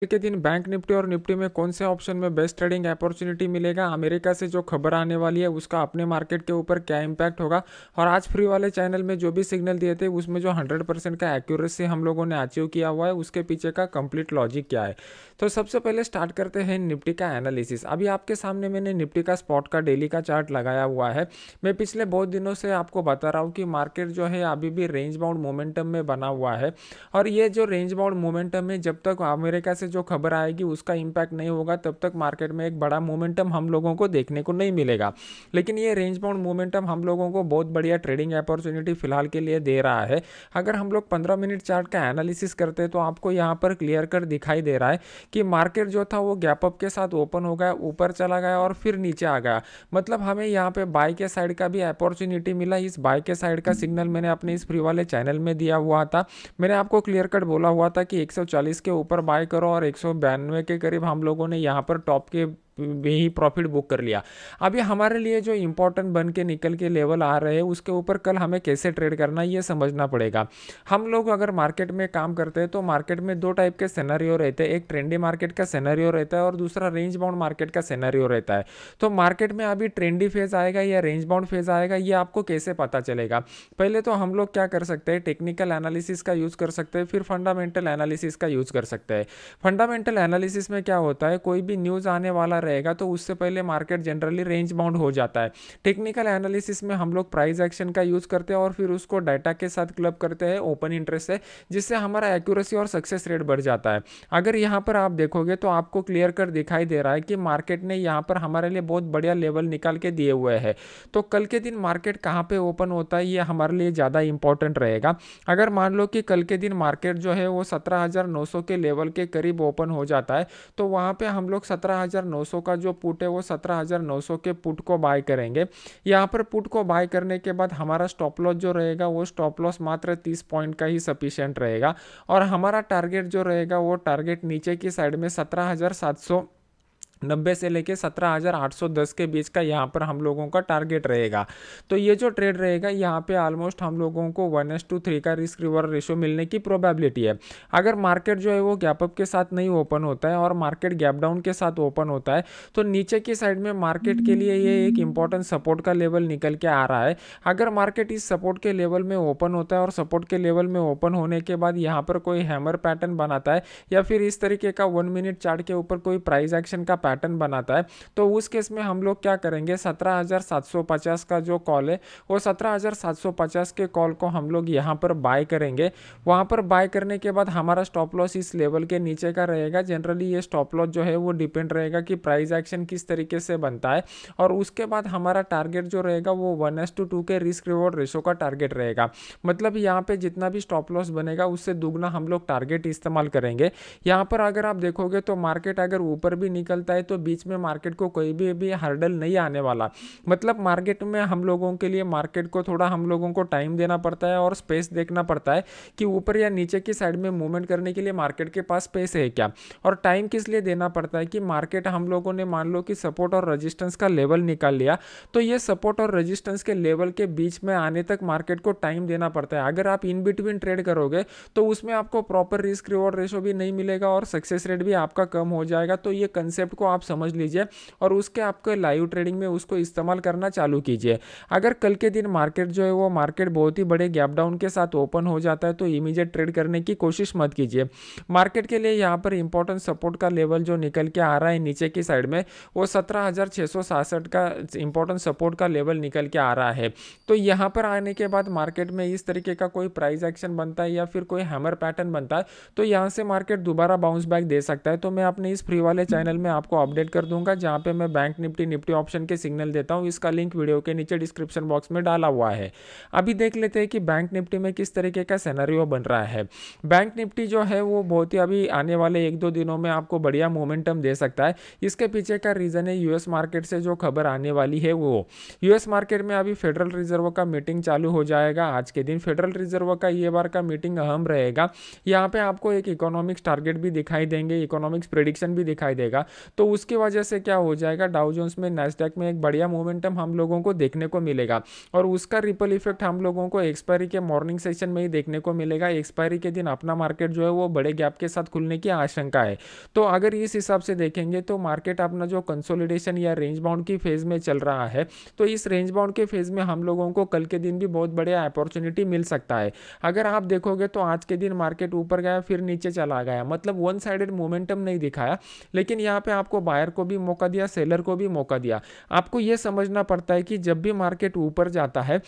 के दिन bank Nifty और निफ्टी में कौन से ऑप्शन में बेस्ट ट्रेडिंग अपॉर्चुनिटी मिलेगा, अमेरिका से जो खबर आने वाली है उसका अपने मार्केट के ऊपर क्या इम्पैक्ट होगा, और आज फ्री वाले चैनल में जो भी सिग्नल दिए थे उसमें जो 100% का एक्यूरेसी हम लोगों ने अचीव किया हुआ है उसके पीछे का कंप्लीट लॉजिक क्या है। तो सबसे पहले स्टार्ट करते हैं निफ्टी का एनालिसिस। अभी आपके सामने मैंने निफ्टी का स्पॉट का डेली का चार्ट लगाया हुआ है। मैं पिछले बहुत दिनों से आपको बता रहा हूँ कि मार्केट जो है अभी भी रेंज बाउंड मोमेंटम में बना हुआ है, और ये जो रेंज बाउंड मोमेंटम है जब तक अमेरिका से जो खबर आएगी उसका इम्पैक्ट नहीं होगा तब तक मार्केट में एक बड़ा मोमेंटम हम लोगों को देखने को नहीं मिलेगा। लेकिन ये रेंज बाउंड मोमेंटम हम लोगों को बहुत बढ़िया ट्रेडिंग अपॉर्चुनिटी फिलहाल के लिए दे रहा है। अगर हम लोग 15 मिनट चार्ट का एनालिसिस करते हैं तो आपको यहाँ पर क्लियर कर दिखाई दे रहा है कि मार्केट जो था वो गैप अप के साथ ओपन हो गया, ऊपर चला गया और फिर नीचे आ गया। मतलब हमें यहाँ पे बाय के साइड का भी अपॉर्चुनिटी मिला। इस बाय के साइड का सिग्नल मैंने अपने इस फ्री वाले चैनल में दिया हुआ था। मैंने आपको क्लियर कट बोला हुआ था कि 140 के ऊपर बाय करो, और 192 के करीब हम लोगों ने यहाँ पर टॉप के में ही प्रॉफिट बुक कर लिया। अभी हमारे लिए जो इंपॉर्टेंट बन के निकल के लेवल आ रहे हैं उसके ऊपर कल हमें कैसे ट्रेड करना है ये समझना पड़ेगा। हम लोग अगर मार्केट में काम करते हैं तो मार्केट में दो टाइप के सिनेरियो रहते हैं, एक ट्रेंडी मार्केट का सिनेरियो रहता है और दूसरा रेंज बाउंड मार्केट का सिनेरियो रहता है। तो मार्केट में अभी ट्रेंडी फेज आएगा या रेंज बाउंड फेज आएगा ये आपको कैसे पता चलेगा। पहले तो हम लोग क्या कर सकते हैं, टेक्निकल एनालिसिस का यूज कर सकते हैं, फिर फंडामेंटल एनालिसिस का यूज कर सकते हैं। फंडामेंटल एनालिसिस में क्या होता है, कोई भी न्यूज आने वाला रहेगा तो उससे पहले मार्केट जनरली रेंज बाउंड हो जाता है। टेक्निकल एनालिसिस में हम लोग प्राइस एक्शन का यूज करते हैं और फिर उसको डाटा के साथ क्लब करते हैं ओपन इंटरेस्ट से, जिससे हमारा एक्यूरेसी और सक्सेस रेट बढ़ जाता है। अगर यहाँ पर आप देखोगे तो आपको क्लियर कर दिखाई दे रहा है कि मार्केट ने यहाँ पर हमारे लिए बहुत बढ़िया लेवल निकाल के दिए हुए हैं। तो कल के दिन मार्केट कहाँ पे ओपन होता है ये हमारे लिए ज़्यादा इंपॉर्टेंट रहेगा। अगर मान लो कि कल के दिन मार्केट जो है वो 17,900 के लेवल के करीब ओपन हो जाता है तो वहाँ पे हम लोग 17,900 का जो पुट है वो 17,900 के पुट को बाय करेंगे। यहाँ पर पुट को बाय करने के बाद हमारा स्टॉप लॉस जो रहेगा वो स्टॉप लॉस मात्र 30 पॉइंट का ही सफिशिएंट रहेगा, और हमारा टारगेट जो रहेगा वो टारगेट नीचे की साइड में 17,790 से लेके 17,810 के बीच का यहाँ पर हम लोगों का टारगेट रहेगा। तो ये जो ट्रेड रहेगा यहाँ पे ऑलमोस्ट हम लोगों को 1:3 का रिस्क रिवॉर्ड रेशो मिलने की प्रोबेबिलिटी है। अगर मार्केट जो है वो गैप अप के साथ नहीं ओपन होता है और मार्केट गैप डाउन के साथ ओपन होता है तो नीचे की साइड में मार्केट के लिए ये एक इंपॉर्टेंट सपोर्ट का लेवल निकल के आ रहा है। अगर मार्केट इस सपोर्ट के लेवल में ओपन होता है और सपोर्ट के लेवल में ओपन होने के बाद यहाँ पर कोई हैमर पैटर्न बनाता है या फिर इस तरीके का 1 मिनट चार्ट के ऊपर कोई प्राइस एक्शन का पैटर्न बनाता है तो उस केस में हम लोग क्या करेंगे, 17,750 का जो कॉल है वो 17,750 के कॉल को हम लोग यहाँ पर बाय करेंगे। वहाँ पर बाय करने के बाद हमारा स्टॉप लॉस इस लेवल के नीचे का रहेगा। जनरली ये स्टॉप लॉस जो है वो डिपेंड रहेगा कि प्राइस एक्शन किस तरीके से बनता है, और उसके बाद हमारा टारगेट जो रहेगा वो 1:2 के रिस्क रिवॉर्ड रेशो का टारगेट रहेगा। मतलब यहाँ पे जितना भी स्टॉप लॉस बनेगा उससे दुगना हम लोग टारगेट इस्तेमाल करेंगे। यहाँ पर अगर आप देखोगे तो मार्केट अगर ऊपर भी निकलता है तो बीच में मार्केट को कोई भी हर्डल नहीं आने वाला। मतलब मार्केट में हम लोगों के लिए मार्केट को थोड़ा हम लोगों को टाइम देना पड़ता है और स्पेस देखना पड़ता है कि ऊपर या नीचे की साइड में मूवमेंट करने के लिए मार्केट के पास स्पेस है क्या। और टाइम किस लिए देना पड़ता है कि मार्केट हम लोगों ने मान लो कि सपोर्ट और रेजिस्टेंस का लेवल निकाल लिया तो ये सपोर्ट और रेजिस्टेंस के लेवल के बीच में आने तक मार्केट को टाइम देना पड़ता है। अगर आप इन बिटवीन ट्रेड करोगे तो उसमें आपको प्रॉपर रिस्क रिवॉर्ड रेशो भी नहीं मिलेगा और सक्सेस रेट भी आपका कम हो जाएगा। तो ये कंसेप्ट को आप समझ लीजिए और उसके आपके लाइव ट्रेडिंग में उसको इस्तेमाल करना चालू कीजिए। अगर कल के दिन मार्केट जो है वो मार्केट बहुत ही बड़े गैप डाउन के साथ ओपन हो जाता है तो इमीडिएट ट्रेड करने की कोशिश मत कीजिए। मार्केट के लिए यहाँ पर इंपॉर्टेंट सपोर्ट का लेवल जो निकल के आ रहा है नीचे की साइड में वो 17,667 का इंपॉर्टेंट सपोर्ट का लेवल निकल के आ रहा है। तो यहाँ पर आने के बाद मार्केट में इस तरीके का कोई प्राइस एक्शन बनता है या फिर कोई हैमर पैटर्न बनता है तो यहाँ से मार्केट दोबारा बाउंस बैक दे सकता है। तो मैं अपने इस फ्री वाले चैनल में आपको अपडेट कर दूंगा जहाँ पे मैं बैंक निफ्टी ऑप्शन के सिग्नल देता हूँ। इसका लिंक वीडियो के नीचे डिस्क्रिप्शन बॉक्स में डाला हुआ है। अभी देख लेते हैं कि बैंक निफ्टी में किस तरीके का सिनेरियो बन रहा है। बैंक निफ्टी जो है वो बहुत ही अभी आने वाले 1-2 दिनों में आपको बढ़िया मोमेंटम दे सकता है। इसके पीछे का रीजन है यूएस मार्केट से जो खबर आने वाली है वो यूएस मार्केट में अभी फेडरल रिजर्व का मीटिंग चालू हो जाएगा। आज के दिन फेडरल रिजर्व का ये बार का मीटिंग अहम रहेगा। यहाँ पे आपको एक इकोनॉमिक्स टारगेट भी दिखाई देंगे, इकोनॉमिक्स प्रेडिक्शन भी दिखाई देगा। तो तो उसकी वजह से क्या हो जाएगा, डाउ जोन्स में, नैस्डैक में एक बढ़िया मोमेंटम हम लोगों को देखने को मिलेगा और उसका रिपल इफेक्ट हम लोगों को एक्सपायरी के मॉर्निंग सेशन में ही देखने को मिलेगा। एक्सपायरी के दिन अपना मार्केट जो है वो बड़े गैप के साथ खुलने की आशंका है। तो अगर इस हिसाब से देखेंगे तो मार्केट अपना जो कंसोलिडेशन या रेंज बाउंड की फेज में चल रहा है, तो इस रेंज बाउंड के फेज में हम लोगों को कल के दिन भी बहुत बढ़िया अपॉर्चुनिटी मिल सकता है। अगर आप देखोगे तो आज के दिन मार्केट ऊपर गया फिर नीचे चला गया, मतलब वन साइडेड मोमेंटम नहीं दिखाया, लेकिन यहाँ पे आपको बायर को भी मौका दिया, सेलर को भी मौका दिया। आपको यह समझना पड़ता है कि जब भी मार्केट ऊपर जाता है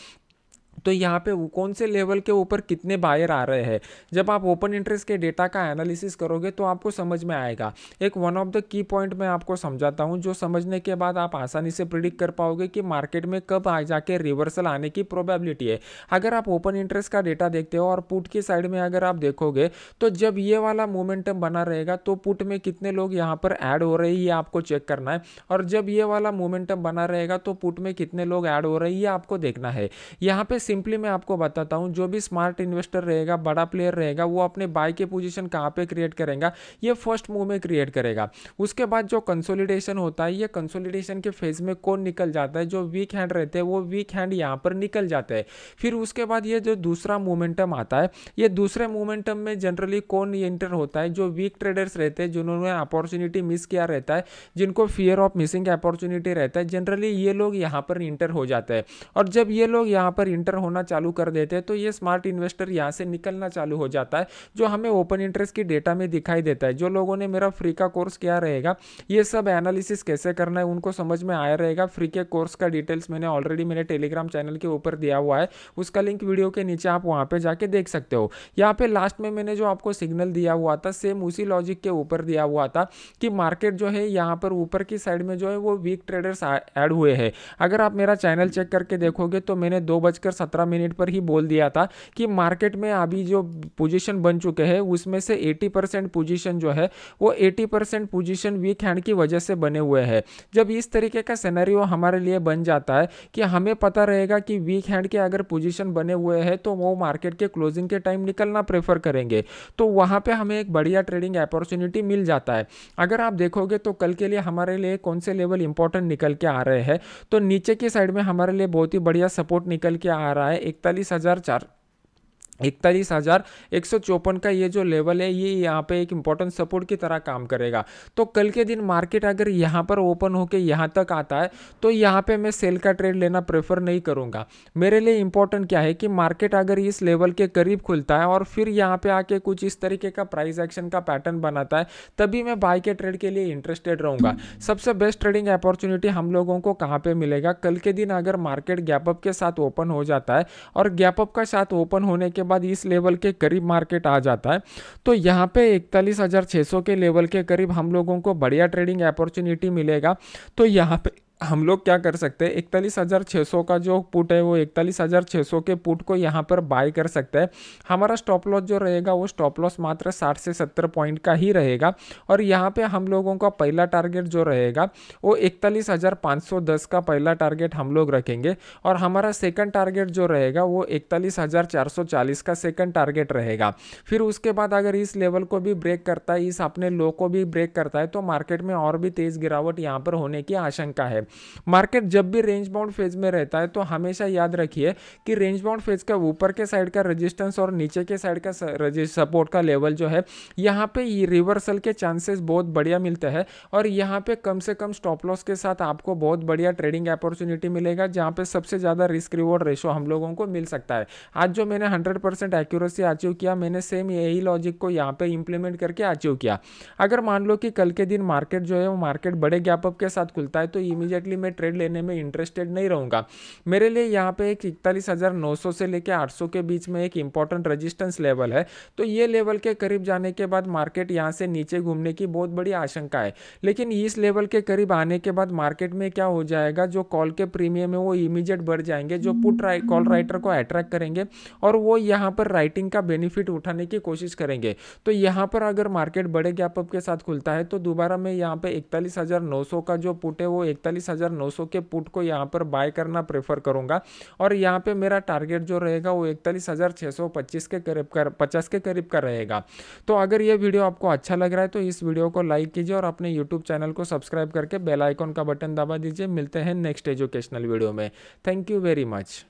तो यहाँ पे कौन से लेवल के ऊपर कितने बायर आ रहे हैं। जब आप ओपन इंटरेस्ट के डेटा का एनालिसिस करोगे तो आपको समझ में आएगा। एक one of the key point मैं आपको समझाता हूँ, जो समझने के बाद आप आसानी से प्रिडिक्ट कर पाओगे कि मार्केट में कब आ जाके रिवर्सल आने की प्रोबेबिलिटी है। अगर आप ओपन इंटरेस्ट का डेटा देखते हो और पुट की साइड में अगर आप देखोगे तो जब ये वाला मोमेंटम बना रहेगा तो पुट में कितने लोग यहाँ पर ऐड हो रहे हैं ये आपको चेक करना है, और जब ये वाला मोमेंटम बना रहेगा तो पुट में कितने लोग ऐड हो रहे हैं ये आपको देखना है। यहाँ पे सिंपली मैं आपको बताता हूं, जो भी स्मार्ट इन्वेस्टर रहेगा, बड़ा प्लेयर रहेगा, वो अपने बाय के पोजीशन कहां पे क्रिएट करेगा, ये फर्स्ट मूव में क्रिएट करेगा। उसके बाद जो कंसोलिडेशन होता है, ये कंसोलिडेशन के फेज में कौन निकल जाता है, जो वीक हैंड रहते हैं वो वीक हैंड यहां पर निकल जाते हैं। फिर उसके बाद ये जो दूसरा मोमेंटम आता है, ये दूसरे मोमेंटम में जनरली कौन एंटर होता है, जो वीक ट्रेडर्स रहते हैं, जिन्होंने अपॉर्चुनिटी मिस किया रहता है, जिनको फियर ऑफ मिसिंग अपॉर्चुनिटी रहता है, जनरली ये लोग यहाँ पर इंटर हो जाते हैं। और जब ये लोग यहाँ पर इंटर होना चालू कर देते हैं तो ये स्मार्ट इन्वेस्टर यहाँ से निकलना चालू हो जाता है, जो हमें ओपन इंटरेस्ट की डेटा में दिखाई देता है। जो लोगों ने मेरा फ्री का कोर्स किया रहेगा, ये सब एनालिसिस कैसे करना है उनको समझ में आया रहेगा। फ्री के कोर्स का डिटेल्स मैंने ऑलरेडी मेरे टेलीग्राम चैनल के ऊपर दिया हुआ है, उसका लिंक वीडियो के नीचे आप वहाँ पे जाके देख सकते हो। यहाँ पे लास्ट में मैंने जो आपको सिग्नल दिया हुआ था, सेम उसी लॉजिक के ऊपर दिया हुआ था कि मार्केट जो है यहाँ पर ऊपर की साइड में जो है वो वीक ट्रेडर्स ऐड हुए हैं। अगर आप मेरा चैनल चेक करके देखोगे तो मैंने 2:17 पर ही बोल दिया था कि मार्केट में अभी जो पोजीशन बन चुके हैं उसमें से 80% पोजीशन जो है वो 80% पोजीशन वीक हैंड की वजह से बने हुए हैं। जब इस तरीके का सिनेरियो हमारे लिए बन जाता है कि हमें पता रहेगा कि वीक हैंड के अगर पोजीशन बने हुए हैं तो वो मार्केट के क्लोजिंग के टाइम निकलना प्रेफर करेंगे, तो वहां पे हमें एक बढ़िया ट्रेडिंग अपॉर्चुनिटी मिल जाता है। अगर आप देखोगे तो कल के लिए हमारे लिए कौन से लेवल इंपॉर्टेंट निकल के आ रहे हैं, तो नीचे की साइड में हमारे लिए बहुत ही बढ़िया सपोर्ट निकल के आ रहा है 41,154 का ये जो लेवल है, ये यहाँ पे एक इंपॉर्टेंट सपोर्ट की तरह काम करेगा। तो कल के दिन मार्केट अगर यहाँ पर ओपन होके यहाँ तक आता है तो यहाँ पे मैं सेल का ट्रेड लेना प्रेफर नहीं करूँगा। मेरे लिए इंपॉर्टेंट क्या है कि मार्केट अगर इस लेवल के करीब खुलता है और फिर यहाँ पे आके कुछ इस तरीके का प्राइस एक्शन का पैटर्न बनाता है, तभी मैं बाय के ट्रेड के लिए इंटरेस्टेड रहूँगा। सबसे बेस्ट ट्रेडिंग अपॉर्चुनिटी हम लोगों को कहाँ पर मिलेगा, कल के दिन अगर मार्केट गैप अप के साथ ओपन हो जाता है और गैप अप का साथ ओपन होने के बाद इस लेवल के करीब मार्केट आ जाता है, तो यहाँ पे 41,600 के लेवल के करीब हम लोगों को बढ़िया ट्रेडिंग अपॉर्चुनिटी मिलेगा। तो यहाँ पे हम लोग क्या कर सकते हैं, 41,600 का जो पुट है वो 41,600 के पुट को यहाँ पर बाय कर सकते हैं। हमारा स्टॉप लॉस जो रहेगा वो स्टॉप लॉस मात्र 60 से 70 पॉइंट का ही रहेगा, और यहाँ पे हम लोगों का पहला टारगेट जो रहेगा वो 41,510 का पहला टारगेट हम लोग रखेंगे, और हमारा सेकंड टारगेट जो रहेगा वो 41,440 का सेकंड टारगेट रहेगा। फिर उसके बाद अगर इस लेवल को भी ब्रेक करता है, इस अपने लो को भी ब्रेक करता है, तो मार्केट में और भी तेज गिरावट यहाँ पर होने की आशंका है। मार्केट जब भी रेंज बाउंड फेज में रहता है तो हमेशा याद रखिए कि रेंज बाउंड फेज का ऊपर के साइड का रेजिस्टेंस और नीचे के साइड का सपोर्ट का लेवल जो है, यहाँ पे रिवर्सल के चांसेस बहुत बढ़िया मिलते हैं, और यहाँ पे कम से कम स्टॉप लॉस के साथ आपको बहुत बढ़िया ट्रेडिंग अपॉर्चुनिटी मिलेगा, जहाँ पे सबसे ज़्यादा रिस्क रिवॉर्ड रेशो हम लोगों को मिल सकता है। आज जो मैंने 100% एक्यूरेसी अचीव किया, मैंने सेम यही लॉजिक को यहाँ पे इंप्लीमेंट करके अचीव किया। अगर मान लो कि कल के दिन मार्केट जो है वो मार्केट बड़े गैप अप के साथ खुलता है तो इमीडिएटली मैं ट्रेड लेने में इंटरेस्टेड नहीं रहूंगा। मेरे लिए यहाँ पे एक 41,900 से लेके 800 के बीच में एक इंपॉर्टेंट रेजिस्टेंस लेवल है, तो ये लेवल के करीब जाने के बाद मार्केट यहाँ से नीचे घूमने की बहुत बड़ी आशंका है। लेकिन इस लेवल के करीब आने के बाद मार्केट में क्या हो जाएगा, जो कॉल के प्रीमियम है वो इमीडिएट बढ़ जाएंगे, जो पुट कॉल राइटर को अट्रैक्ट करेंगे और वो यहाँ पर राइटिंग का बेनिफिट उठाने की कोशिश करेंगे। तो यहाँ पर अगर मार्केट बड़े गैप अप के साथ खुलता है तो दोबारा मैं यहाँ पे 41,900 का जो पुट है वो 41,900 के पुट को यहाँ पर बाय करना प्रेफर करूँगा और यहाँ पे मेरा टारगेट जो रहेगा वो 41,625 के करीब 50 के करीब का रहेगा। तो अगर ये वीडियो आपको अच्छा लग रहा है तो इस वीडियो को लाइक कीजिए और अपने यूट्यूब चैनल को सब्सक्राइब करके बेल आइकॉन का बटन दबा दीजिए। मिलते हैं नेक्स्ट एजुकेशनल वीडियो में। Thank you very much.